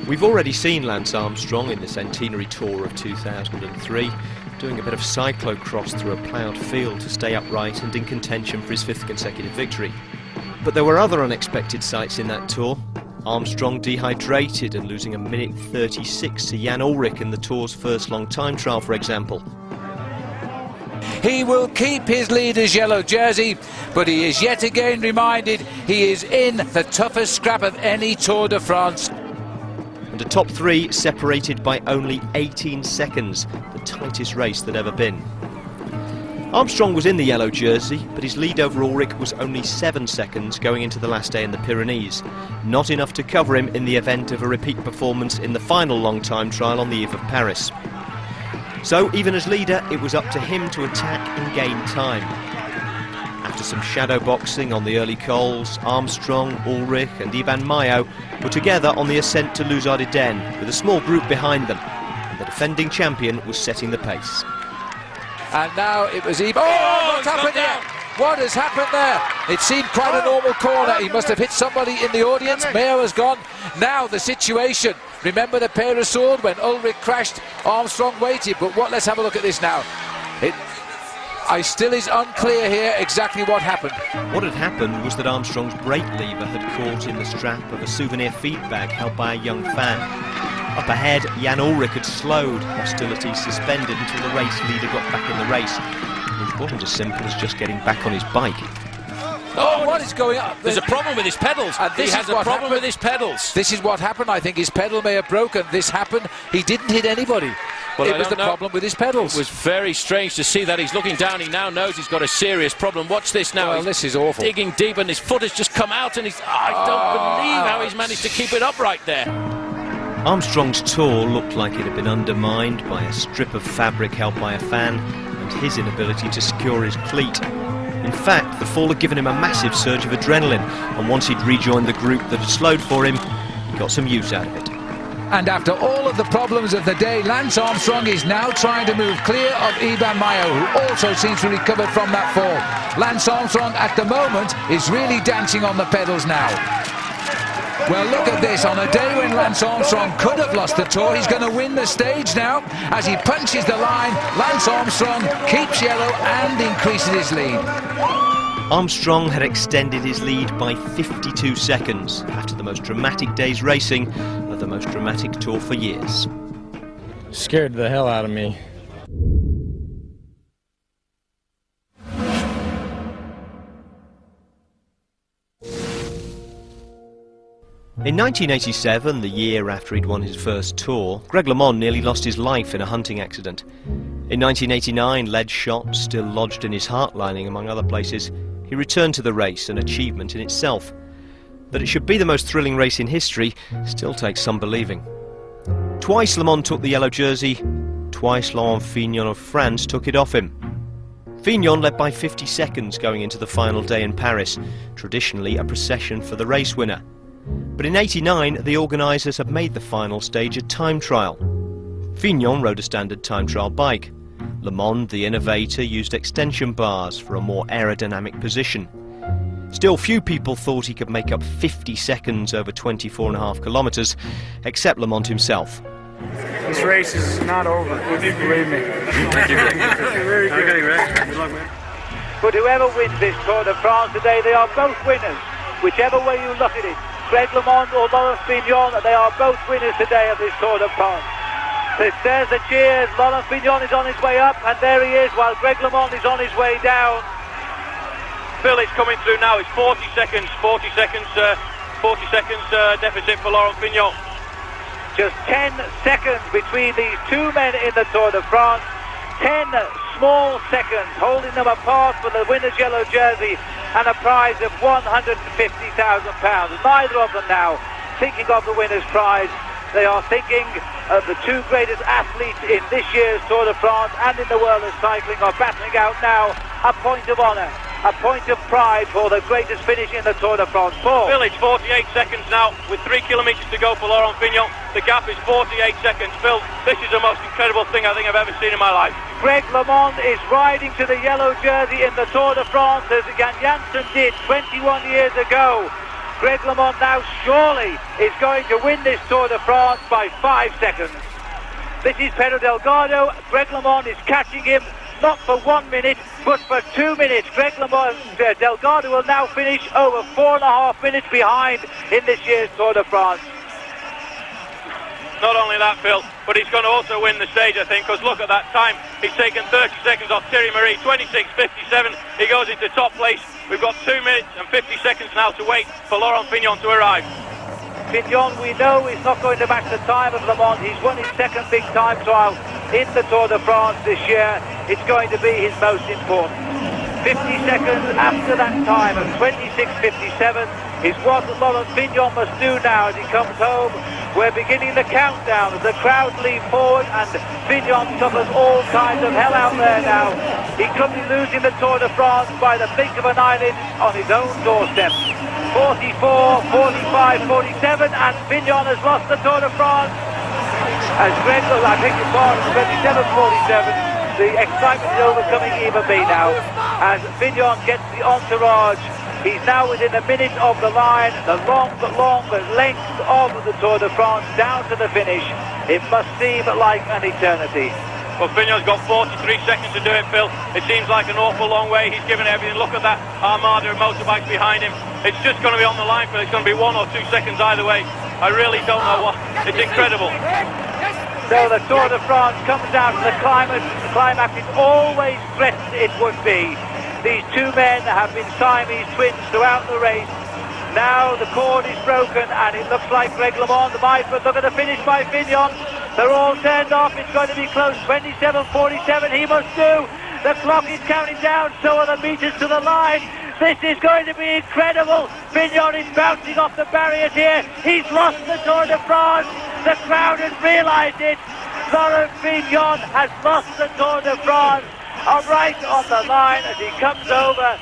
We've already seen Lance Armstrong in the centenary tour of 2003, doing a bit of cyclocross through a ploughed field to stay upright and in contention for his 5th consecutive victory. But there were other unexpected sights in that tour. Armstrong dehydrated and losing a minute 36 to Jan Ullrich in the tour's first long time trial, for example. He will keep his leader's yellow jersey, but he is yet again reminded he is in the toughest scrap of any Tour de France. And a top 3 separated by only 18 seconds, the tightest race that ever been. Armstrong was in the yellow jersey, but his lead over Ullrich was only 7 seconds going into the last day in the Pyrenees. Not enough to cover him in the event of a repeat performance in the final long time trial on the eve of Paris. So, even as leader, it was up to him to attack and gain time. After some shadow boxing on the early cols, Armstrong, Ullrich and Iban Mayo were together on the ascent to Les Ardennes, with a small group behind them, and the defending champion was setting the pace. And now it was Iban. Oh, what's happened here? What has happened there? It seemed quite a normal corner. He must have hit somebody in the audience. Mayo has gone. Now the situation. Remember the pair of sword when Ullrich crashed, Armstrong waited. But let's have a look at this now. It still is unclear here exactly what happened. What had happened was that Armstrong's brake lever had caught in the strap of a souvenir feed bag held by a young fan. Up ahead, Jan Ullrich had slowed, hostilities suspended until the race leader got back in the race, which wasn't as simple as just getting back on his bike. Oh, what is going on? There's a problem with his pedals. He has a problem with his pedals. This is what happened. I think his pedal may have broken. This happened. He didn't hit anybody. Well, it was the problem with his pedals. It was very strange to see that. He's looking down. He now knows he's got a serious problem. Watch this now. Well, this is awful. Digging deep and his foot has just come out and I don't believe how he's managed to keep it upright there. Armstrong's tour looked like it had been undermined by a strip of fabric held by a fan and his inability to secure his cleat. In fact, the fall had given him a massive surge of adrenaline, and once he'd rejoined the group that had slowed for him, he got some use out of it. And after all of the problems of the day, Lance Armstrong is now trying to move clear of Iban Mayo, who also seems to recover from that fall. Lance Armstrong, at the moment, is really dancing on the pedals now. Well, look at this. On a day when Lance Armstrong could have lost the tour, he's going to win the stage now. As he punches the line, Lance Armstrong keeps yellow and increases his lead. Armstrong had extended his lead by 52 seconds after the most dramatic day's racing of the most dramatic tour for years. Scared the hell out of me. In 1987, the year after he'd won his first tour, Greg LeMond nearly lost his life in a hunting accident. In 1989, lead shot still lodged in his heart lining, among other places. He returned to the race, an achievement in itself. That it should be the most thrilling race in history still takes some believing. Twice LeMond took the yellow jersey, twice Laurent Fignon of France took it off him. Fignon led by 50 seconds going into the final day in Paris, traditionally a procession for the race winner. But in '89, the organisers had made the final stage a time trial. Fignon rode a standard time trial bike. LeMond, the innovator, used extension bars for a more aerodynamic position. Still, few people thought he could make up 50 seconds over 24.5 kilometres, except LeMond himself. This race is not over, believe me. Thank you. Very good. Good luck, man. But whoever wins this Tour de France today, they are both winners, whichever way you look at it. Greg LeMond or Laurent Fignon, they are both winners today of this Tour de France. There's the cheers. Laurent Fignon is on his way up, and there he is, while Greg LeMond is on his way down. Phil, it's coming through now. It's 40 seconds deficit for Laurent Fignon. Just 10 seconds between these two men in the Tour de France. 10 small seconds holding them apart for the winner's yellow jersey and a prize of £150,000. Neither of them now thinking of the winner's prize. They are thinking of the two greatest athletes in this year's Tour de France and in the world of cycling are battling out now a point of honour, a point of pride for the greatest finish in the Tour de France. Paul. Phil, it's 48 seconds now with 3 kilometres to go for Laurent Fignon. The gap is 48 seconds. Phil, this is the most incredible thing I think I've ever seen in my life. Greg LeMond is riding to the yellow jersey in the Tour de France as Jan Janssen did 21 years ago. Greg LeMond now surely is going to win this Tour de France by 5 seconds. This is Pedro Delgado. Greg LeMond is catching him, not for 1 minute, but for 2 minutes. Greg LeMond, Delgado will now finish over 4.5 minutes behind in this year's Tour de France. Not only that, Phil, but he's going to also win the stage, I think, because look at that time. He's taken 30 seconds off Thierry Marie, 26.57. He goes into top place. We've got 2 minutes and 50 seconds now to wait for Laurent Fignon to arrive. Fignon, we know, is not going to match the time of Le Mans. He's won his second big time trial in the Tour de France this year. It's going to be his most important. 50 seconds after that time of 26.57 is what Laurent Fignon must do now as he comes home. We're beginning the countdown as the crowd lean forward and Fignon suffers all kinds of hell out there now. He could be losing the Tour de France by the blink of an eyelid on his own doorstep. 44, 45, 47 and Fignon has lost the Tour de France. As Greg, I think it's on 27, 47. The excitement is overcoming even me now as Fignon gets the entourage. He's now within a minute of the line, the long length of the Tour de France down to the finish. It must seem like an eternity. Well, Fignon's got 43 seconds to do it, Phil. It seems like an awful long way. He's given everything. Look at that armada of motorbikes behind him. It's just going to be on the line, Phil. It's going to be 1 or 2 seconds either way. I really don't know what. It's incredible. So the Tour de France comes down to the climax. The climax is always threatened it would be. These two men have been Siamese twins throughout the race. Now the cord is broken and it looks like Greg LeMond might, but look at the finish by Fignon. They're all turned off. It's going to be close. 27.47 he must do. The clock is counting down, so are the meters to the line. This is going to be incredible. Fignon is bouncing off the barriers here. He's lost the Tour de France. The crowd has realised it. Laurent Fignon has lost the Tour de France. Right on the line as he comes over.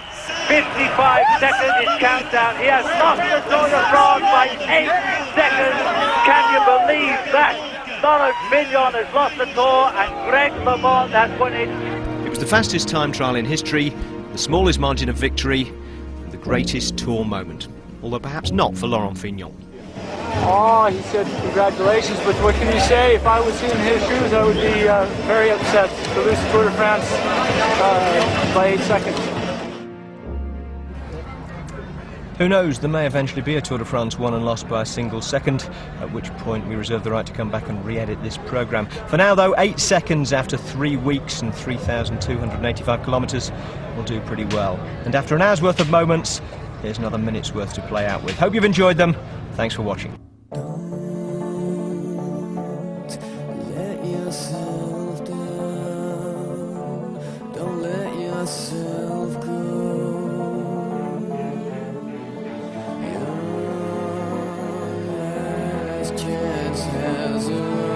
55 seconds is countdown. He has lost the Tour de France by 8 seconds. Can you believe that? Laurent Fignon has lost the Tour and Greg LeMond has won it. It was the fastest time trial in history, the smallest margin of victory, and the greatest Tour moment. Although perhaps not for Laurent Fignon. Oh, he said congratulations, but what can you say? If I was in his shoes, I would be very upset to lose the Tour de France by 8 seconds. Who knows, there may eventually be a Tour de France won and lost by a single second, at which point we reserve the right to come back and re-edit this programme. For now though, 8 seconds after 3 weeks and 3,285 kilometres will do pretty well. And after an hour's worth of moments, here's another minute's worth to play out with. Hope you've enjoyed them. Thanks for watching. Let yourself down. Don't let yourself go. Your last chance has arrived.